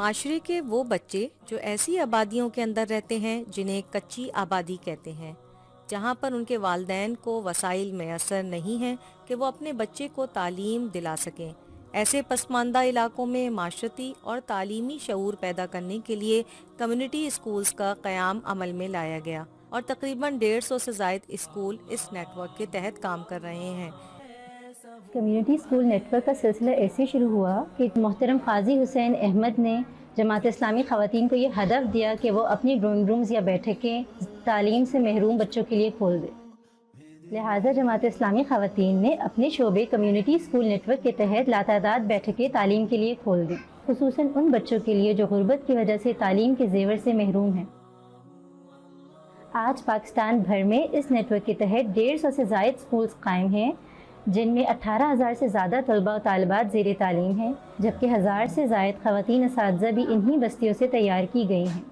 معاشرے کے وہ بچے جو ایسی آبادیوں کے اندر رہتے ہیں جنہیں کچی آبادی کہتے ہیں، جہاں پر ان کے والدین کو وسائل میسر نہیں ہیں کہ وہ اپنے بچے کو تعلیم دلا سکیں، ایسے پسماندہ علاقوں میں معاشرتی اور تعلیمی شعور پیدا کرنے کے لیے کمیونٹی اسکولز کا قیام عمل میں لایا گیا اور تقریباً 150 سے زائد اسکول اس نیٹ ورک کے تحت کام کر رہے ہیں۔ کمیونٹی اسکول نیٹ ورک کا سلسلہ ایسے شروع ہوا کہ محترم قاضی حسین احمد نے جماعت اسلامی خواتین کو یہ ہدف دیا کہ وہ اپنی ڈرائنگ رومز یا بیٹھکیں تعلیم سے محروم بچوں کے لیے کھول دیں۔ لہٰذا جماعت اسلامی خواتین نے اپنے شعبے کمیونٹی اسکول نیٹ ورک کے تحت لاتعداد بیٹھکیں تعلیم کے لیے کھول دیں، خصوصاً ان بچوں کے لیے جو غربت کی وجہ سے تعلیم کے زیور سے محروم ہیں۔ آج پاکستان بھر میں اس نیٹ ورک کے تحت 150 سے زائد اسکولز قائم ہیں، جن میں 18,000 سے زیادہ طلباء و طالبات زیر تعلیم ہیں، جبکہ 1,000 سے زائد خواتین اساتذہ بھی انہی بستیوں سے تیار کی گئی ہیں۔